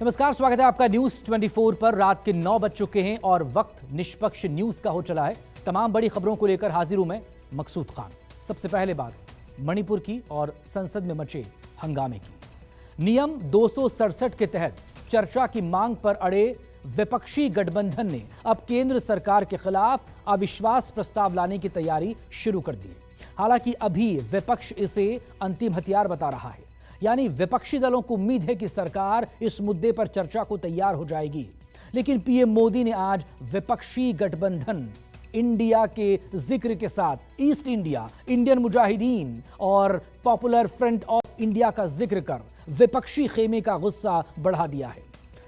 नमस्कार, स्वागत है आपका न्यूज 24 पर। रात के 9 बज चुके हैं और वक्त निष्पक्ष न्यूज का हो चला है। तमाम बड़ी खबरों को लेकर हाजिर हूं मैं, मकसूद खान। सबसे पहले बात मणिपुर की और संसद में मचे हंगामे की। नियम 267 के तहत चर्चा की मांग पर अड़े विपक्षी गठबंधन ने अब केंद्र सरकार के खिलाफ अविश्वास प्रस्ताव लाने की तैयारी शुरू कर दी। हालांकि अभी विपक्ष इसे अंतिम हथियार बता रहा है, यानी विपक्षी दलों को उम्मीद है कि सरकार इस मुद्दे पर चर्चा को तैयार हो जाएगी। लेकिन पीएम मोदी ने आज विपक्षी गठबंधन इंडिया के जिक्र के साथ ईस्ट इंडिया, इंडियन मुजाहिदीन और पॉपुलर फ्रंट ऑफ इंडिया का जिक्र कर विपक्षी खेमे का गुस्सा बढ़ा दिया है।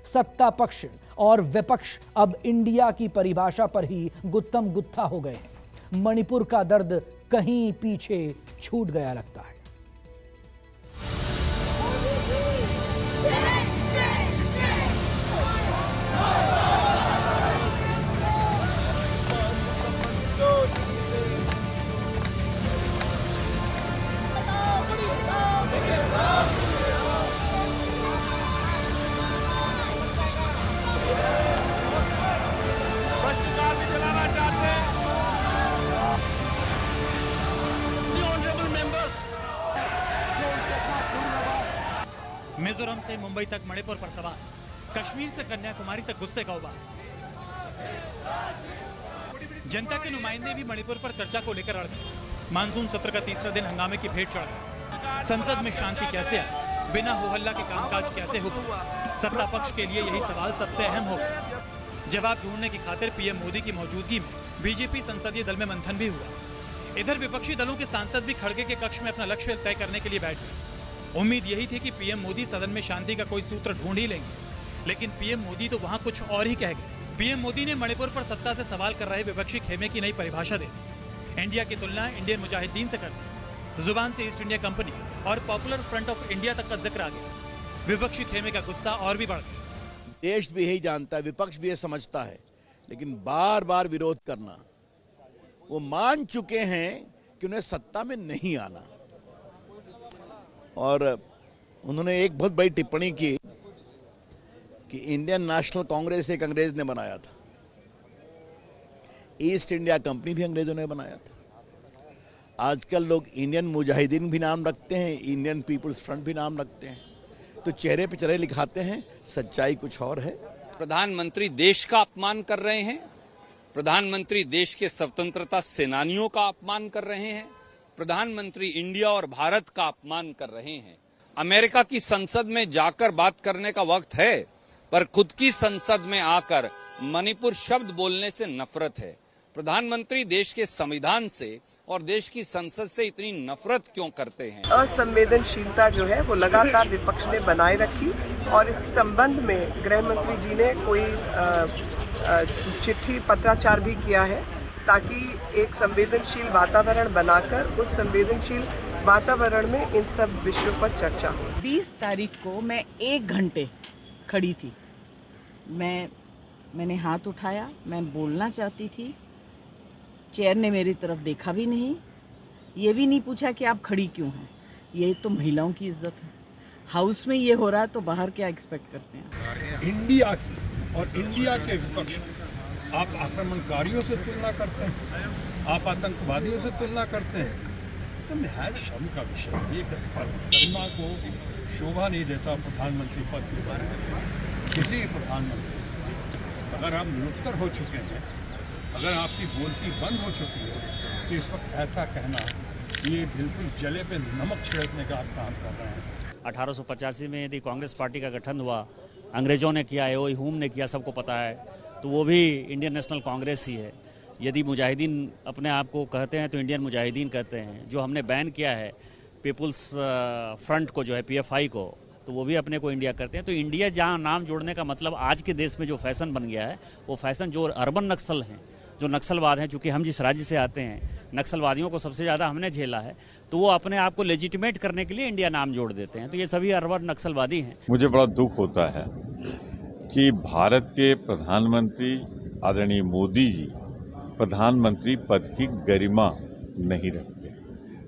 सत्ता पक्ष और विपक्ष अब इंडिया की परिभाषा पर ही गुत्थम गुत्था हो गए हैं। मणिपुर का दर्द कहीं पीछे छूट गया लगता है। मिजोरम से मुंबई तक मणिपुर पर सवार, कश्मीर से कन्याकुमारी तक गुस्से का उबाल। जनता के नुमाइंदे भी मणिपुर पर चर्चा को लेकर अड़ गए। मानसून सत्र का तीसरा दिन हंगामे की भेंट चढ़ गया। संसद में शांति कैसे आए, बिना होहल्ला के कामकाज कैसे हो, सत्ता पक्ष के लिए यही सवाल सबसे अहम होगा। जवाब ढूंढने की खातिर पीएम मोदी की मौजूदगी में बीजेपी संसदीय दल में मंथन भी हुआ। इधर विपक्षी दलों के सांसद भी खड़गे के कक्ष में अपना लक्ष्य तय करने के लिए बैठ गए। उम्मीद यही थी कि पीएम मोदी सदन में शांति का कोई सूत्र ढूंढ ही लेंगे, लेकिन पीएम मोदी तो वहां कुछ और ही कह गए। पीएम मोदी ने मणिपुर पर सत्ता से सवाल कर रहे विपक्षी खेमे की नई परिभाषा दे दी। इंडिया की तुलना इंडियन मुजाहिदीन से कर दी। जुबान से ईस्ट इंडिया कंपनी और पॉपुलर फ्रंट ऑफ इंडिया तक का जिक्र आ गया। विपक्षी खेमे का गुस्सा और भी बढ़ गया। देश भी यही जानता है, विपक्ष भी ये समझता है, लेकिन बार बार विरोध करना, वो मान चुके हैं कि उन्हें सत्ता में नहीं आना। और उन्होंने एक बहुत बड़ी टिप्पणी की कि इंडियन नेशनल कांग्रेस एक अंग्रेज ने बनाया था, ईस्ट इंडिया कंपनी भी अंग्रेजों ने बनाया था। आजकल लोग इंडियन मुजाहिदीन भी नाम रखते हैं, इंडियन पीपुल्स फ्रंट भी नाम रखते हैं, तो चेहरे पे चेहरे लिखाते हैं, सच्चाई कुछ और है। प्रधानमंत्री देश का अपमान कर रहे हैं, प्रधानमंत्री देश के स्वतंत्रता सेनानियों का अपमान कर रहे हैं, प्रधानमंत्री इंडिया और भारत का अपमान कर रहे हैं। अमेरिका की संसद में जाकर बात करने का वक्त है, पर खुद की संसद में आकर मणिपुर शब्द बोलने से नफरत है। प्रधानमंत्री देश के संविधान से और देश की संसद से इतनी नफरत क्यों करते हैं? असंवेदनशीलता जो है वो लगातार विपक्ष ने बनाए रखी और इस संबंध में गृह मंत्री जी ने कोई चिट्ठी पत्राचार भी किया है, ताकि एक संवेदनशील वातावरण बनाकर उस संवेदनशील वातावरण में इन सब विषयों पर चर्चा हो। 20 तारीख को मैं 1 घंटे खड़ी थी। मैंने हाथ उठाया, मैं बोलना चाहती थी। चेयर ने मेरी तरफ देखा भी नहीं, ये भी नहीं पूछा कि आप खड़ी क्यों हैं। ये तो महिलाओं की इज्जत है। हाउस में ये हो रहा है तो बाहर क्या एक्सपेक्ट करते हैं? इंडिया की और इंडिया के विपक्ष आप आक्रमणकारियों से तुलना करते हैं, आप आतंकवादियों से तुलना करते हैं, तो निहायत शर्म का विषय है। ये गरिमा को शोभा नहीं देता प्रधानमंत्री पद के बारे में। किसी प्रधानमंत्री अगर आप निरुत्तर हो चुके हैं, अगर आपकी बोलती बंद हो चुकी है, तो इस वक्त ऐसा कहना ये बिल्कुल जले पे नमक छिड़कने का आप काम कर रहे हैं। 1885 में यदि कांग्रेस पार्टी का गठन हुआ, अंग्रेजों ने किया, एओ ह्यूम ने किया, सबको पता है, तो वो भी इंडियन नेशनल कांग्रेस ही है। यदि मुजाहिदीन अपने आप को कहते हैं तो इंडियन मुजाहिदीन कहते हैं। जो हमने बैन किया है पीपुल्स फ्रंट को, जो है पीएफआई को, तो वो भी अपने को इंडिया करते हैं। तो इंडिया जहाँ नाम जोड़ने का मतलब आज के देश में जो फैशन बन गया है, वो फैशन जो अर्बन नक्सल हैं, जो नक्सलवाद हैं, चूँकि हम जिस राज्य से आते हैं, नक्सलवादियों को सबसे ज़्यादा हमने झेला है, तो वो अपने आप को लेजिटिमेट करने के लिए इंडिया नाम जोड़ देते हैं। तो ये सभी अर्बन नक्सलवादी हैं। मुझे बड़ा दुख होता है कि भारत के प्रधानमंत्री आदरणीय मोदी जी प्रधानमंत्री पद की गरिमा नहीं रखते।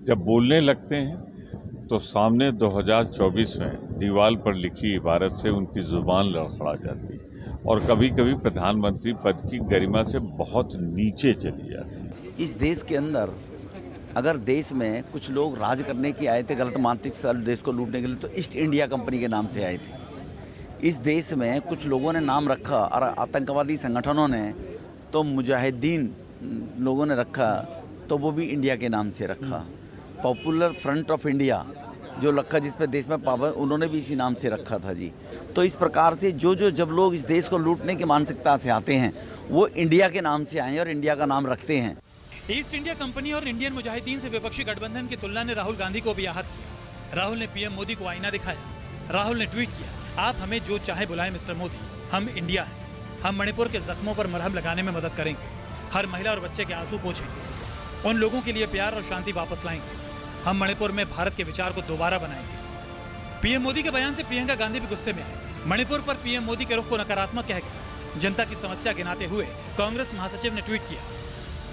जब बोलने लगते हैं तो सामने 2024 में दीवार पर लिखी इबारत से उनकी जुबान लड़खड़ा जाती और कभी कभी प्रधानमंत्री पद की गरिमा से बहुत नीचे चली जाती। इस देश के अंदर अगर देश में कुछ लोग राज करने के आए थे, गलत मानसिक से देश को लूटने के लिए, तो ईस्ट इंडिया कंपनी के नाम से आए थे। इस देश में कुछ लोगों ने नाम रखा और आतंकवादी संगठनों ने तो मुजाहिदीन लोगों ने रखा, तो वो भी इंडिया के नाम से रखा। पॉपुलर फ्रंट ऑफ इंडिया जो रखा, जिस पे देश में पावर, उन्होंने भी इसी नाम से रखा था जी। तो इस प्रकार से जब लोग इस देश को लूटने की मानसिकता से आते हैं, वो इंडिया के नाम से आए और इंडिया का नाम रखते हैं। ईस्ट इंडिया कंपनी और इंडियन मुजाहिदीन से विपक्षी गठबंधन की तुलना ने राहुल गांधी को भी आहत किया। राहुल ने पीएम मोदी को आईना दिखाया। राहुल ने ट्वीट किया, आप हमें जो चाहे बुलाएं मिस्टर मोदी, हम इंडिया हैं। हम मणिपुर के जख्मों पर मरहम लगाने में मदद करेंगे। हर महिला और बच्चे के आंसू पोंछेंगे। उन लोगों के लिए प्यार और शांति वापस लाएंगे। हम मणिपुर में भारत के विचार को दोबारा बनाएंगे। पीएम मोदी के बयान से प्रियंका गांधी भी गुस्से में है। मणिपुर पर पीएम मोदी के रुख को नकारात्मक कह गए। जनता की समस्या गिनाते हुए कांग्रेस महासचिव ने ट्वीट किया,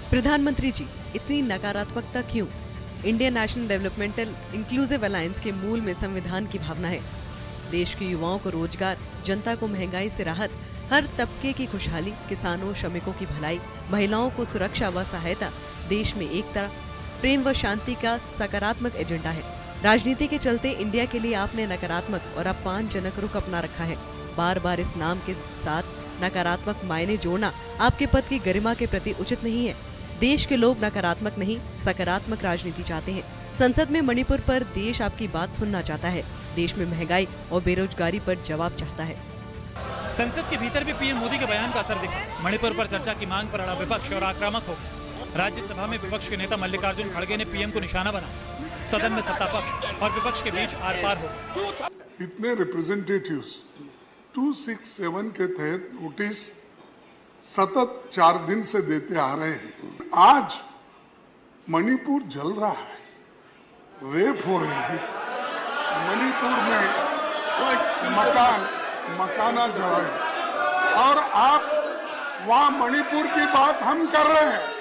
प्रधानमंत्री जी, इतनी नकारात्मकता क्यों? Indian national developmental inclusive alliance के मूल में संविधान की भावना है। देश के युवाओं को रोजगार, जनता को महंगाई से राहत, हर तबके की खुशहाली, किसानों श्रमिकों की भलाई, महिलाओं को सुरक्षा व सहायता, देश में एकता, प्रेम व शांति का सकारात्मक एजेंडा है। राजनीति के चलते इंडिया के लिए आपने नकारात्मक और अपमानजनक रुख अपना रखा है। बार बार इस नाम के साथ नकारात्मक मायने जोड़ना आपके पद की गरिमा के प्रति उचित नहीं है। देश के लोग नकारात्मक नहीं, सकारात्मक राजनीति चाहते हैं। संसद में मणिपुर पर देश आपकी बात सुनना चाहता है। देश में महंगाई और बेरोजगारी पर जवाब चाहता है। संसद के भीतर भी पीएम मोदी के बयान का असर दिखा। मणिपुर पर चर्चा की मांग पर अड़ा विपक्ष और आक्रामक हो गया। राज्यसभा में विपक्ष के नेता मल्लिकार्जुन खड़गे ने पीएम को निशाना बनाया। सदन में सत्ता पक्ष और विपक्ष के बीच आर पार हो। इतने रिप्रेजेंटेटिव्स 267 के तहत नोटिस सतत 4 दिन से देते आ रहे हैं। आज मणिपुर जल रहा है, रेप हो रहे हैं। मणिपुर में मकाना जलाए और आप वहां मणिपुर की बात हम कर रहे हैं।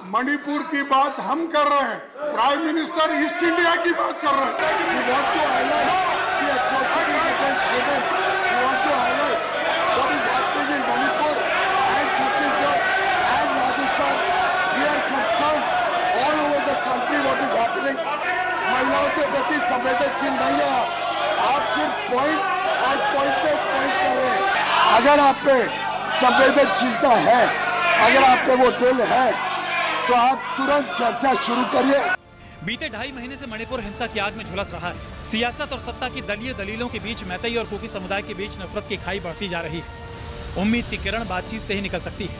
मणिपुर की बात हम कर रहे हैं। प्राइम मिनिस्टर ईस्ट इंडिया की बात कर रहे हैं। महिलाओं के प्रति संवेदनशील नहीं है आप सिर्फ पॉइंट और पॉइंटलेस पॉइंट कर रहे हैं। अगर आप पे संवेदनशीलता है, अगर आप पे वो दिल है, तो आप तुरंत चर्चा शुरू करिए। बीते 2.5 महीने से मणिपुर हिंसा की आग में झुलस रहा है। सियासत और सत्ता की दलीय दलीलों के बीच मैतेई और कुकी समुदाय के बीच नफरत की खाई बढ़ती जा रही है। उम्मीद की किरण बातचीत से ही निकल सकती है,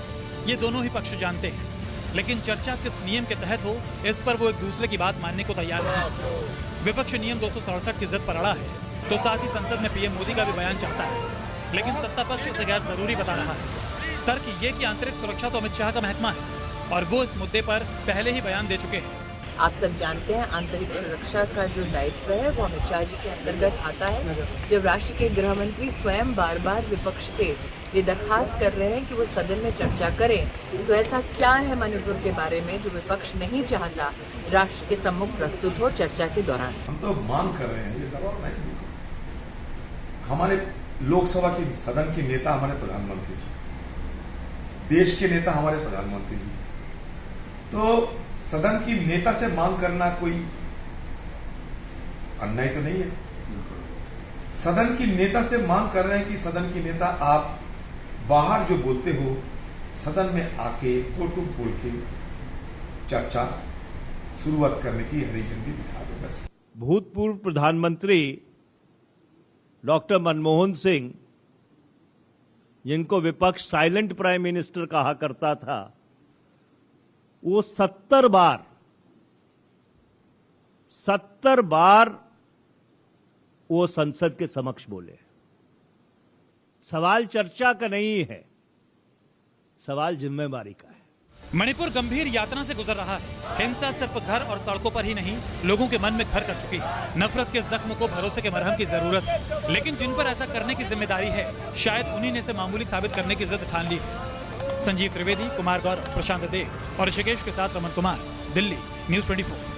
ये दोनों ही पक्ष जानते हैं। लेकिन चर्चा किस नियम के तहत हो, इस पर वो एक दूसरे की बात मानने को तैयार नहीं। विपक्ष नियम 267 की जिद पर अड़ा है, तो साथ ही संसद में पीएम मोदी का भी बयान चाहता है। लेकिन सत्ता पक्ष इसे गैर जरूरी बता रहा है। तर्क ये कि आंतरिक सुरक्षा तो अमित शाह का महकमा है और वो इस मुद्दे पर पहले ही बयान दे चुके हैं। आप सब जानते हैं आंतरिक सुरक्षा का जो दायित्व है वो अमित शाह जी के अंतर्गत आता है। जब राष्ट्र के गृह मंत्री स्वयं बार बार विपक्ष से ये दरखास्त कर रहे हैं कि वो सदन में चर्चा करें, तो ऐसा क्या है मणिपुर के बारे में जो विपक्ष नहीं चाहता राष्ट्र के सम्मुख प्रस्तुत हो चर्चा के दौरान? हम तो मांग कर रहे हैं, ये दबाव नहीं। हमारे लोकसभा की सदन के नेता हमारे प्रधानमंत्री जी, देश के नेता हमारे प्रधानमंत्री जी, तो सदन की नेता से मांग करना कोई अन्याय तो नहीं है। सदन की नेता से मांग कर रहे हैं कि सदन की नेता आप बाहर जो बोलते हो, सदन में आके दो टूक बोल के चर्चा शुरुआत करने की हरी झंडी दिखा दो बस। भूतपूर्व प्रधानमंत्री डॉक्टर मनमोहन सिंह, जिनको विपक्ष साइलेंट प्राइम मिनिस्टर कहा करता था, वो 70 बार वो संसद के समक्ष बोले। सवाल चर्चा का नहीं है, सवाल जिम्मेदारी का है। मणिपुर गंभीर यातना से गुजर रहा है। हिंसा सिर्फ घर और सड़कों पर ही नहीं, लोगों के मन में घर कर चुकी है। नफरत के जख्म को भरोसे के मरहम की जरूरत है, लेकिन जिन पर ऐसा करने की जिम्मेदारी है, शायद उन्हीं ने इसे मामूली साबित करने की जिद ठान ली है। संजीव त्रिवेदी, कुमार गौर, प्रशांत देव और ऋषिकेश के साथ रमन कुमार, दिल्ली, न्यूज़ 24।